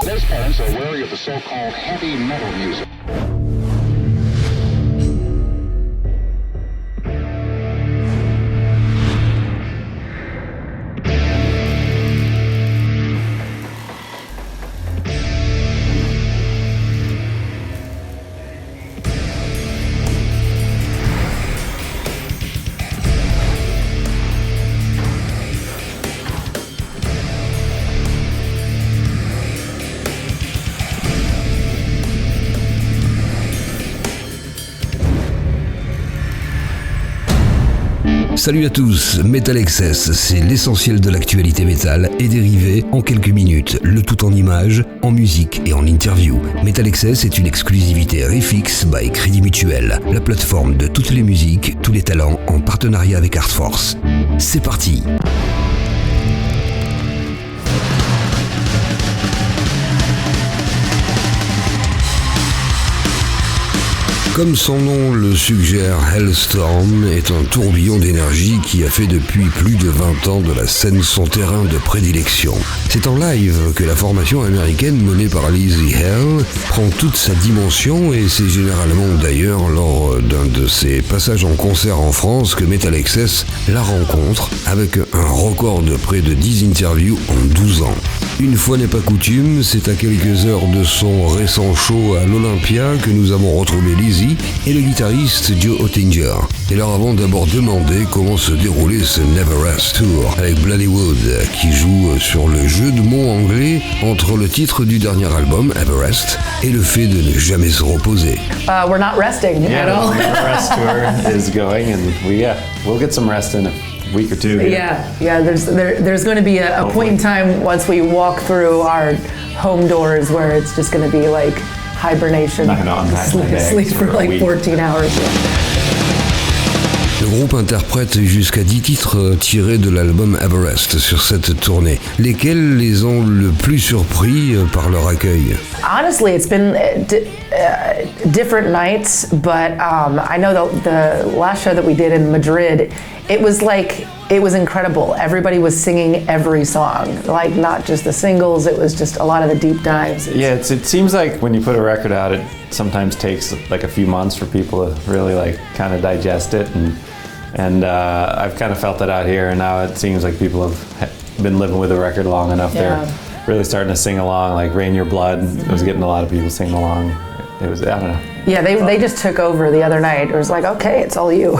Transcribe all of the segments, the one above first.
Most parents are wary of the so-called heavy metal music. Salut à tous, METALXS, c'est l'essentiel de l'actualité métal et dérivé en quelques minutes, le tout en images, en musique et en interview. METALXS est une exclusivité RIFFX by Crédit Mutuel, la plateforme de toutes les musiques, tous les talents en partenariat avec Artforce. C'est parti! Comme son nom le suggère, Halestorm est un tourbillon d'énergie qui a fait depuis plus de 20 ans de la scène son terrain de prédilection. C'est en live que la formation américaine menée par Lzzy Hale prend toute sa dimension et c'est généralement d'ailleurs lors d'un de ses passages en concert en France que METALXS la rencontre avec un record de près de 10 interviews en 12 ans. Une fois n'est pas coutume, c'est à quelques heures de son récent show à l'Olympia que nous avons retrouvé Lzzy et le guitariste Joe Hottinger. Et leur avons d'abord demandé comment se déroulait ce Everest tour avec Bloodywood qui joue sur le jeu de mots anglais entre le titre du dernier album, Everest, et le fait de ne jamais se reposer. We're not resting at all. The Everest tour is going and we'll get some rest in a week or two. Yeah. There's going to be a point in time once we walk through our home doors where it's just going to be like hibernation, sleep for like 14 hours. Le groupe interprète jusqu'à 10 titres tirés de l'album Everest sur cette tournée. Lesquels les ont le plus surpris par leur accueil? Honestly, it's been different nights, but I know the last show that we did in Madrid, it was incredible. Everybody was singing every song, like not just the singles, it was just a lot of the deep dives. Yeah, it seems like when you put a record out, it sometimes takes like a few months for people to really like kind of digest it, and I've kind of felt that out here, and now it seems like people have been living with the record long enough. Yeah. They're really starting to sing along, like Rain Your Blood. It was getting a lot of people singing along. It was, I don't know. Yeah, they just took over the other night. It was like, okay, it's all you.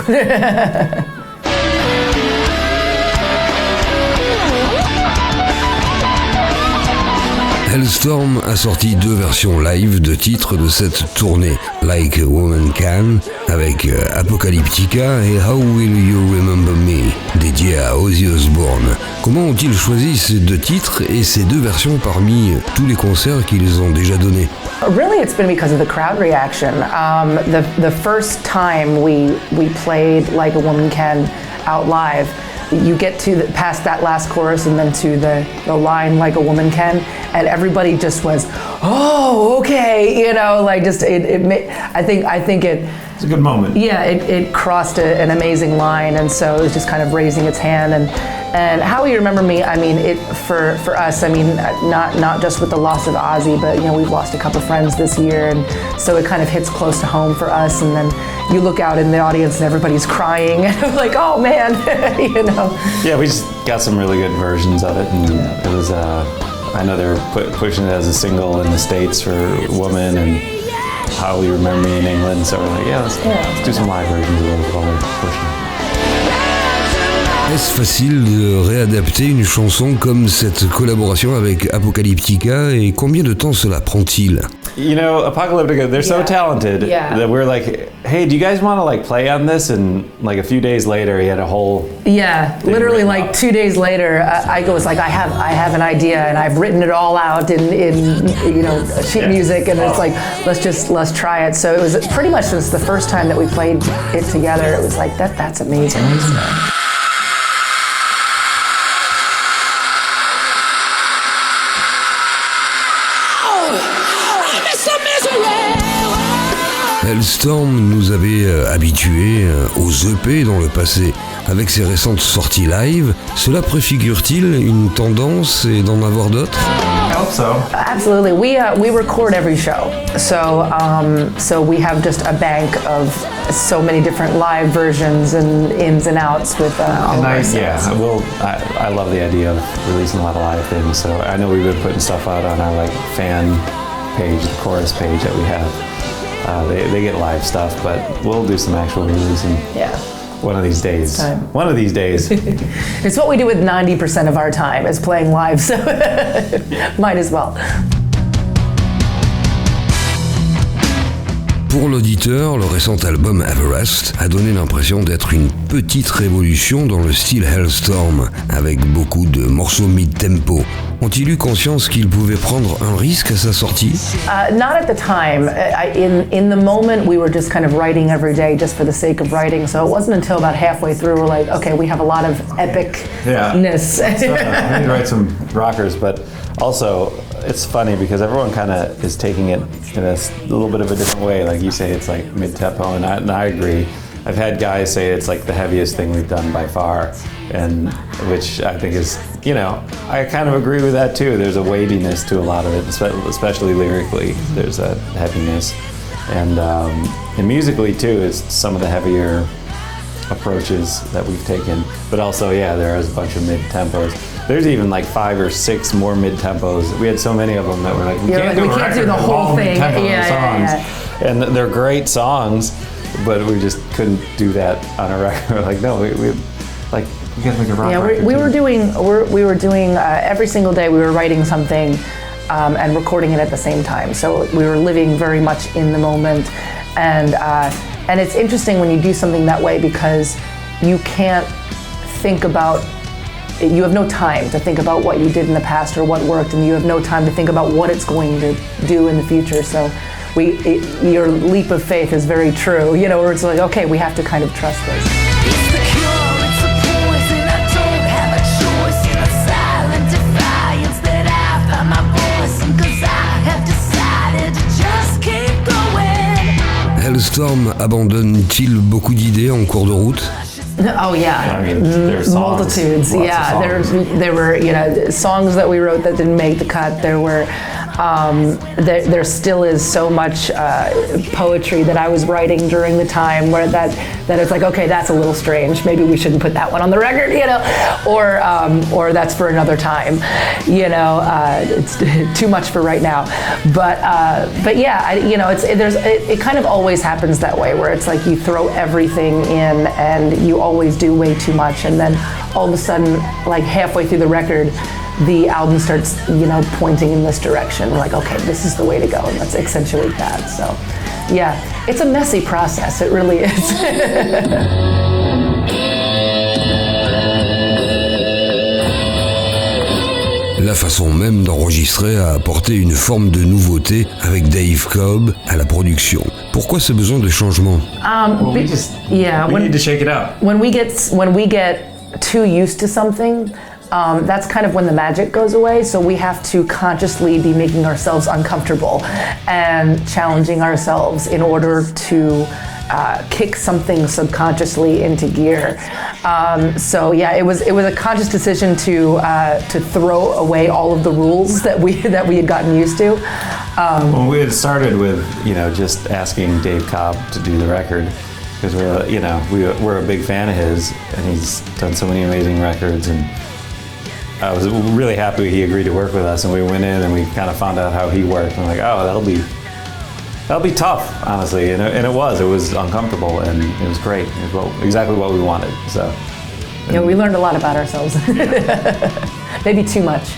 Halestorm a sorti 2 versions live de titres de cette tournée, Like a Woman Can avec Apocalyptica et How Will You Remember Me, dédié à Ozzy Osbourne. Comment ont-ils choisi ces 2 titres et ces 2 versions parmi tous les concerts qu'ils ont déjà donnés? Really, it's been because of the crowd reaction. The first time we played Like a Woman Can out live, you get to past that last chorus and then to the line Like a Woman Can, and everybody just was, oh, okay, you know, like just I think it. It's a good moment. Yeah, it crossed an amazing line, and so it was just kind of raising its hand. And How Will You Remember Me? I mean, it for us. I mean, not just with the loss of Ozzy, but you know, we've lost a couple friends this year, and so it kind of hits close to home for us. And then you look out in the audience, and everybody's crying, and I'm like, oh man, you know. Yeah, we just got some really good versions of it, and it was. I know they were pushing it as a single in the States for Woman and How Will You Remember Me in England. So we're like, let's do some live versions of those while they're pushing. Est-ce facile de réadapter une chanson comme cette collaboration avec Apocalyptica et combien de temps cela prend-il? You know, Apocalyptica, they're so talented that we're like, hey, do you guys want to like play on this? And like a few days later, he had a whole literally like 2 days later, I was like, I have an idea, and I've written it all out in you know, sheet music, and it's like, let's try it. So it was pretty much since the first time that we played it together, it was like that's amazing. Halestorm nous avait habitués aux EP dans le passé. Avec ses récentes sorties live, cela préfigure-t-il une tendance et d'en avoir d'autres? hope so. Absolutely. We record every show, so we have just a bank of so many different live versions and ins and outs with all of our songs. Yeah, I love the idea of releasing a lot of live things. So I know we've been putting stuff out on our like fan page, the chorus page that we have. They get live stuff, but we'll do some actual releasing. Yeah. One of these days. One of these days. It's what we do with 90% of our time is playing live, so might as well. Pour l'auditeur, le récent album Everest a donné l'impression d'être une petite révolution dans le style Halestorm, avec beaucoup de morceaux mid-tempo. Ont-ils eu conscience qu'ils pouvaient prendre un risque à sa sortie? Not at the time. In the moment, we were just kind of writing every day just for the sake of writing. So it wasn't until about halfway through we're like, okay, we have a lot of epicness. Yeah. We need to write some rockers, but also it's funny because everyone kind of is taking it in a little bit of a different way. Like you say, it's like mid-tempo, and I agree. I've had guys say it's like the heaviest thing we've done by far, and which I think is, you know, I kind of agree with that too. There's a weightiness to a lot of it, especially lyrically. There's a heaviness, and musically too, it's some of the heavier approaches that we've taken. But also, yeah, there is a bunch of mid-tempos. There's even like 5 or 6 more mid-tempos. We had so many of them that we're like, we can't do the whole thing. songs. And they're great songs, but we just couldn't do that on a record. We're like, no, we gotta make a rock record. We were doing every single day. We were writing something and recording it at the same time. So we were living very much in the moment, and it's interesting when you do something that way because you can't think about. You have no time to think about what you did in the past or what worked, and you have no time to think about what it's going to do in the future. So your leap of faith is very true, you know, where it's like, okay, we have to kind of trust this. It's the cure, it's a poison, I don't have a choice. In a silent defiance that I found my voice, and 'cause I have decided to just keep going. Halestorm abandonne-t-il beaucoup d'idées en cours de route? Oh yeah, I mean, there's songs, multitudes. Yeah, there were, you know, songs that we wrote that didn't make the cut. There were, there still is so much poetry that I was writing during the time where that it's like, okay, that's a little strange. Maybe we shouldn't put that one on the record, you know, or that's for another time, you know. It's too much for right now. But yeah, you know, it kind of always happens that way where it's like you throw everything in and you always do way too much, and then all of a sudden, like halfway through the record, the album starts, you know, pointing in this direction. We're like, okay, this is the way to go, and let's accentuate that. So, yeah, it's a messy process. It really is. La façon même d'enregistrer a apporté une forme de nouveauté avec Dave Cobb à la production. Pourquoi ce besoin de changement? We need to shake it up. When we get too used to something, that's kind of when the magic goes away. So we have to consciously be making ourselves uncomfortable and challenging ourselves in order to kick something subconsciously into gear. So yeah, it was a conscious decision to throw away all of the rules that we had gotten used to. Well, we had started with, you know, just asking Dave Cobb to do the record because we're a big fan of his, and he's done so many amazing records, and I was really happy he agreed to work with us, and we went in and we kind of found out how he worked, and I'm like, oh, that'll be tough, honestly, and it was uncomfortable, and it was great. It was exactly what we wanted. So, yeah, we learned a lot about ourselves. Maybe too much.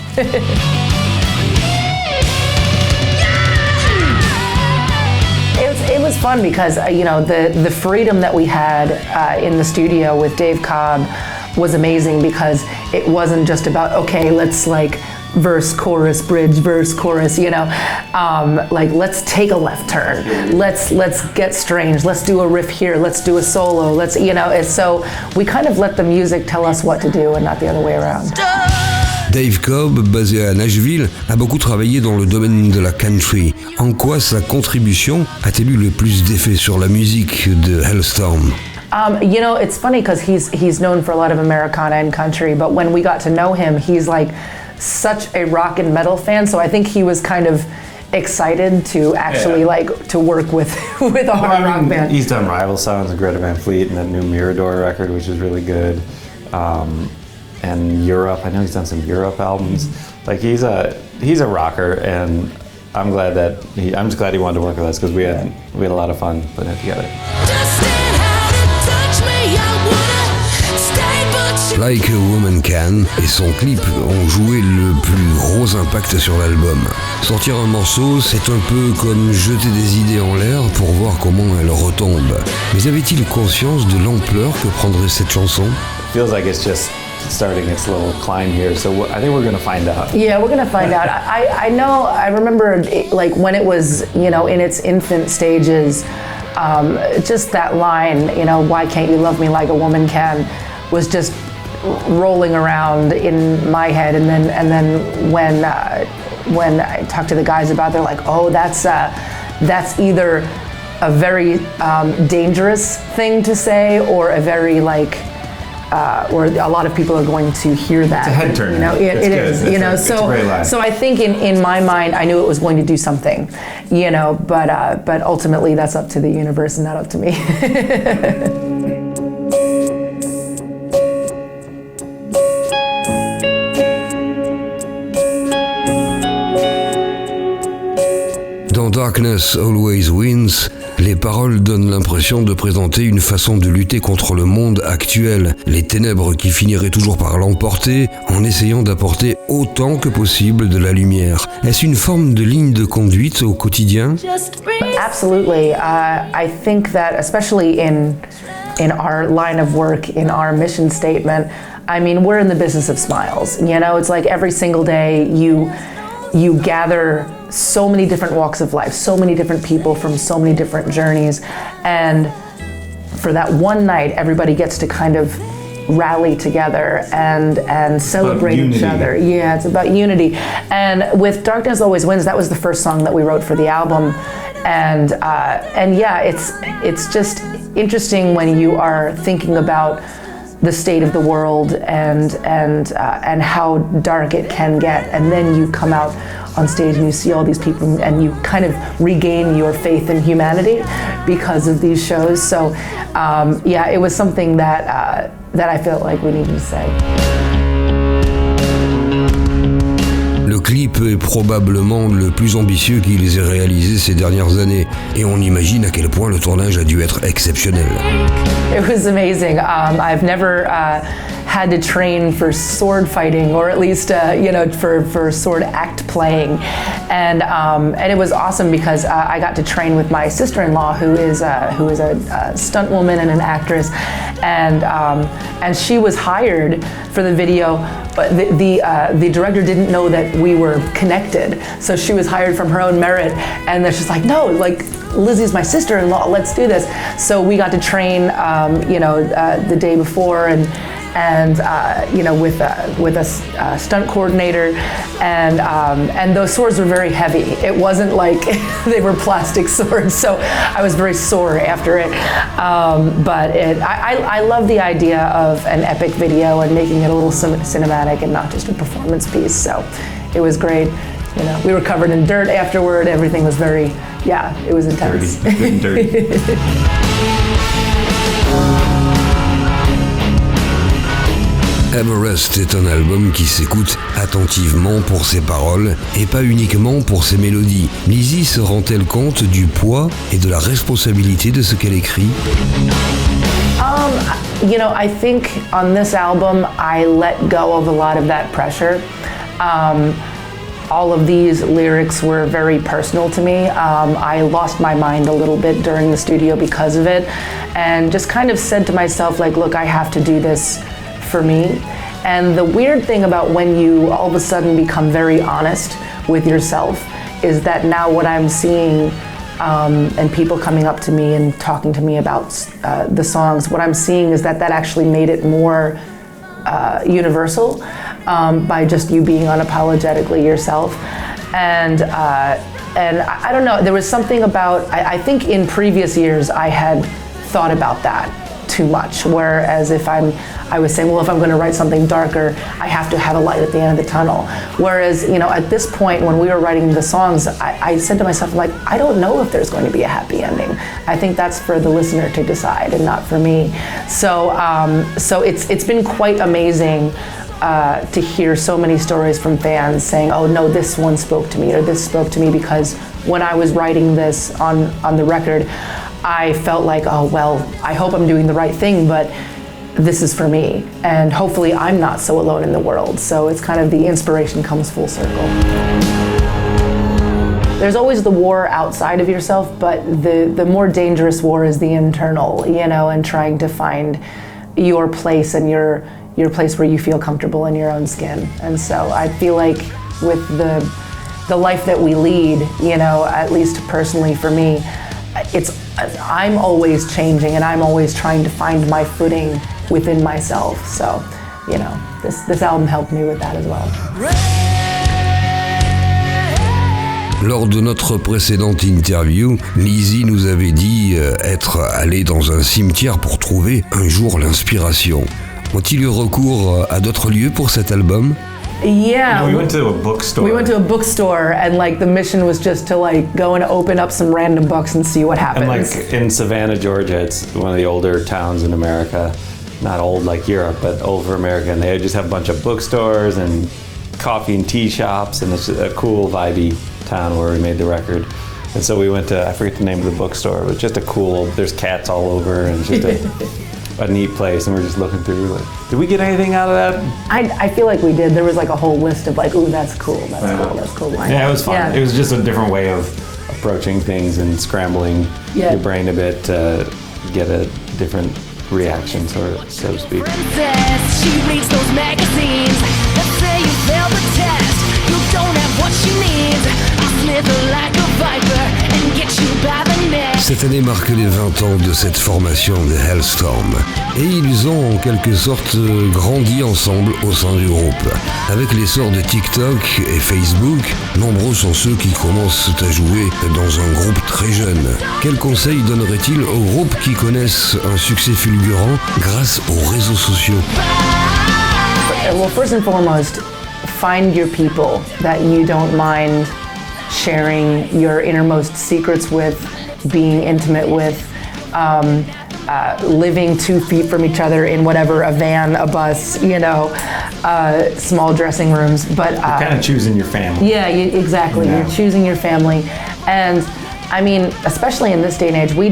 It was fun because you know, the freedom that we had in the studio with Dave Cobb was amazing because it wasn't just about, okay, let's like verse, chorus, bridge, verse, chorus, you know, like let's take a left turn, let's get strange, let's do a riff here, let's do a solo, let's, you know, so we kind of let the music tell us what to do and not the other way around. Dave Cobb, basé à Nashville, a beaucoup travaillé dans le domaine de la country. En quoi sa contribution a-t-elle eu le plus d'effet sur la musique de Halestorm? You know, it's funny because he's known for a lot of Americana and country, but when we got to know him, he's like such a rock and metal fan, so I think he was kind of excited to actually to work with a hard rock band. He's done Rival Sons and Greta Van Fleet and that new Mirador record, which is really good. And Europe, I know he's done some Europe albums. Like he's a rocker, and I'm just glad he wanted to work with us because we had a lot of fun putting it together. Like a Woman Can et son clip ont joué le plus gros impact sur l'album. Sortir un morceau, c'est un peu comme jeter des idées en l'air pour voir comment elles retombent. Mais avait-il conscience de l'ampleur que prendrait cette chanson? Feels like it's just starting its little climb here, so I think we're gonna find out. Yeah, we're gonna find out. I know, I remember like when it was, in its infant stages, just that line, why can't you love me like a woman can, was just rolling around in my head, and then when I talked to the guys about it, they're like, oh, that's either a very dangerous thing to say, or a very or a lot of people are going to hear that. It's a head turner. It is. It's a great line. So I think in my mind, I knew it was going to do something, but ultimately that's up to the universe and not up to me. Dans Darkness Always Wins, les paroles donnent l'impression de présenter une façon de lutter contre le monde actuel, les ténèbres qui finiraient toujours par l'emporter en essayant d'apporter autant que possible de la lumière. Est-ce une forme de ligne de conduite au quotidien? Absolutely. I think that especially in our line of work, in our mission statement, I mean, we're in the business of smiles. It's like every single day you gather so many different walks of life, so many different people from so many different journeys, and for that one night everybody gets to kind of rally together and celebrate each other. Yeah, it's about unity. And with Darkness Always Wins, that was the first song that we wrote for the album, and yeah, it's just interesting when you are thinking about the state of the world and how dark it can get, and then you come out on stage and you see all these people and you kind of regain your faith in humanity because of these shows. So yeah, it was something that I felt like we needed to say. Le clip est probablement le plus ambitieux qu'ils aient réalisé ces dernières années, et on imagine à quel point le tournage a dû être exceptionnel. It was amazing. I've never had to train for sword fighting, or at least for sword act playing, and it was awesome because I got to train with my sister-in-law, who is a stunt woman and an actress, and she was hired for the video, but the director didn't know that we were connected, so she was hired from her own merit, and then she's like, no, like, Lzzy's my sister-in-law, let's do this. So we got to train, the day before, and with a stunt coordinator, and those swords were very heavy. It wasn't like they were plastic swords, so I was very sore after it. But I love the idea of an epic video and making it a little cinematic and not just a performance piece. So it was great. We were covered in dirt afterward. Everything was very, it was intense. Dirty. Everest est un album qui s'écoute attentivement pour ses paroles et pas uniquement pour ses mélodies. Lzzy se rend-elle compte du poids et de la responsabilité de ce qu'elle écrit? I think on this album I let go of a lot of that pressure. All of these lyrics were very personal to me. I lost my mind a little bit during the studio because of it, and just kind of said to myself, like, look, I have to do this for me. And the weird thing about when you all of a sudden become very honest with yourself is that now what I'm seeing, and people coming up to me and talking to me about the songs, what I'm seeing is that actually made it more universal by just you being unapologetically yourself. And I don't know, there was something about, I think in previous years I had thought about that too much. Whereas if I was saying, well, if I'm going to write something darker, I have to have a light at the end of the tunnel. Whereas, you know, at this point when we were writing the songs, I said to myself, like, I don't know if there's going to be a happy ending. I think that's for the listener to decide and not for me. So it's been quite amazing to hear so many stories from fans saying, oh no, this one spoke to me, or this spoke to me, because when I was writing this on the record, I felt like, oh well, I hope I'm doing the right thing, but this is for me, and hopefully I'm not so alone in the world. So it's kind of the inspiration comes full circle. There's always the war outside of yourself, but the more dangerous war is the internal, you know, and trying to find your place and your place where you feel comfortable in your own skin. And so I feel like with the life that we lead, you know, at least personally for me, I'm always changing and I'm always trying to find my footing within myself. So, you know, this album helped me with that as well. Lors de notre précédente interview, Lzzy nous avait dit être allé dans un cimetière pour trouver un jour l'inspiration. Ont-ils eu recours à d'autres lieux pour cet album? Yeah. We went to a bookstore. We went to a bookstore, and like the mission was just to like go and open up some random books and see what happens. And like in Savannah, Georgia, it's one of the older towns in America. Not old like Europe, but old for America. And they just have a bunch of bookstores and coffee and tea shops, and it's a cool, vibey town where we made the record. And so we went to, I forget the name of the bookstore, but just a cool, there's cats all over, and just a neat place, and we're just looking through, like, did we get anything out of that? I feel like we did. There was like a whole list of like, ooh, that's cool, that's cool. Yeah, it was fun. Yeah. It was just a different way of approaching things and scrambling your brain a bit to get a different reaction, so to speak. She reads those magazines that say you failed the test. You don't have what she needs. I'll slither like a viper and get you by the neck. Cette année marque les 20 ans de cette formation de Halestorm, et ils ont en quelque sorte grandi ensemble au sein du groupe. Avec l'essor de TikTok et Facebook, nombreux sont ceux qui commencent à jouer dans un groupe très jeune. Quels conseils donnerait-il aux groupes qui connaissent un succès fulgurant grâce aux réseaux sociaux? Well, first and foremost, find your people that you don't mind sharing your innermost secrets with, being intimate with, living 2 feet from each other in whatever, a van, a bus, you know, small dressing rooms. But you're kind of choosing your family. Yeah, exactly. Yeah. You're choosing your family. And I mean, especially in this day and age, we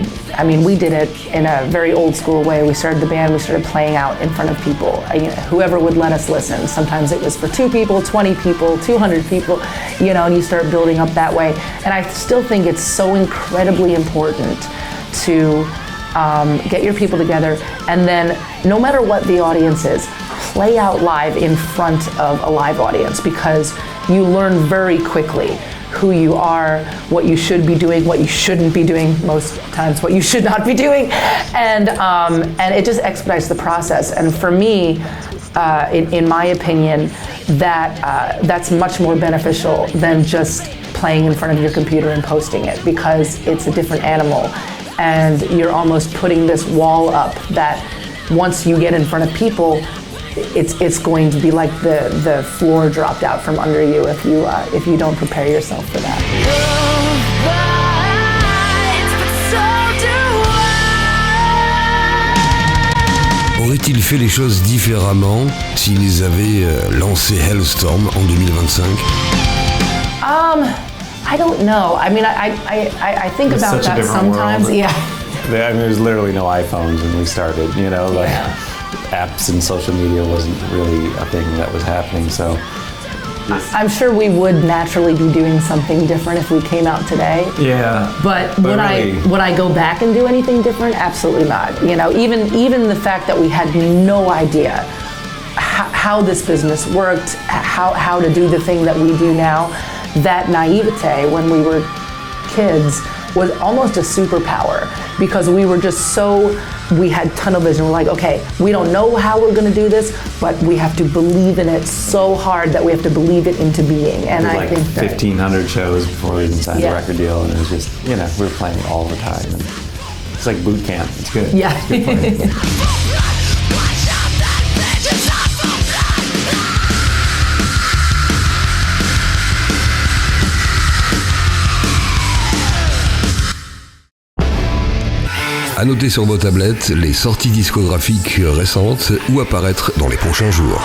did it in a very old school way. We started the band, we started playing out in front of people, whoever would let us listen. Sometimes it was for 2 people, 20 people, 200 people, you know, and you start building up that way. And I still think it's so incredibly important to get your people together, and then no matter what the audience is, play out live in front of a live audience, because you learn very quickly who you are, what you should be doing, what you shouldn't be doing, most times what you should not be doing, and it just expedites the process. And for me, in my opinion, that's much more beneficial than just playing in front of your computer and posting it, because it's a different animal, and you're almost putting this wall up that once you get in front of people, it's going to be like the floor dropped out from under you if you don't prepare yourself for that. Auraient-ils fait les choses différemment s'ils avaient lancé Halestorm en 2025? I don't know. I mean, I think about that sometimes. Yeah. I mean, there's literally no iPhones when we started, you know, like apps and social media wasn't really a thing that was happening, so. I'm sure we would naturally be doing something different if we came out today. Yeah. But would I go back and do anything different? Absolutely not. You know, even the fact that we had no idea how this business worked, how to do the thing that we do now, that naivete when we were kids was almost a superpower, because we were just we had tunnel vision. We're like, okay, we don't know how we're going to do this, but we have to believe in it so hard that we have to believe it into being. And I think 1,500 shows before we even signed a record deal, and it was just, you know, we were playing all the time. It's like boot camp. It's good. Yeah. It's good fun. À noter sur vos tablettes les sorties discographiques récentes ou apparaître dans les prochains jours.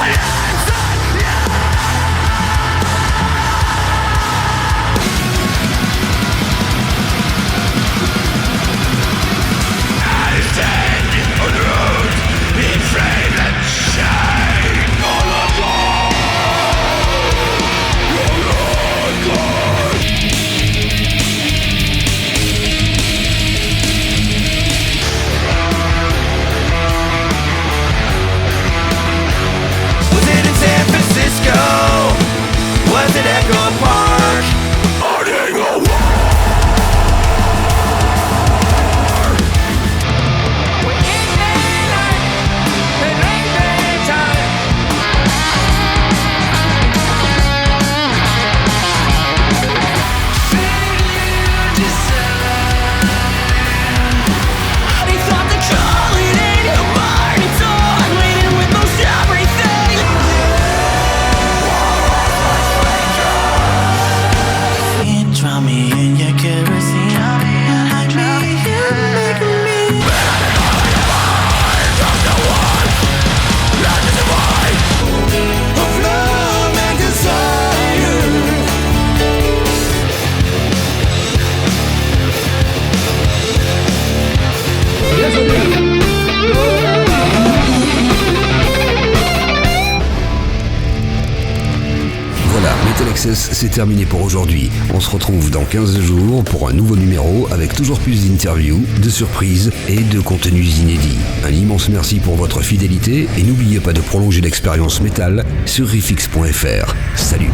METALXS, c'est terminé pour aujourd'hui. On se retrouve dans 15 jours pour un nouveau numéro avec toujours plus d'interviews, de surprises et de contenus inédits. Un immense merci pour votre fidélité et n'oubliez pas de prolonger l'expérience métal sur RIFFX.fr. Salut!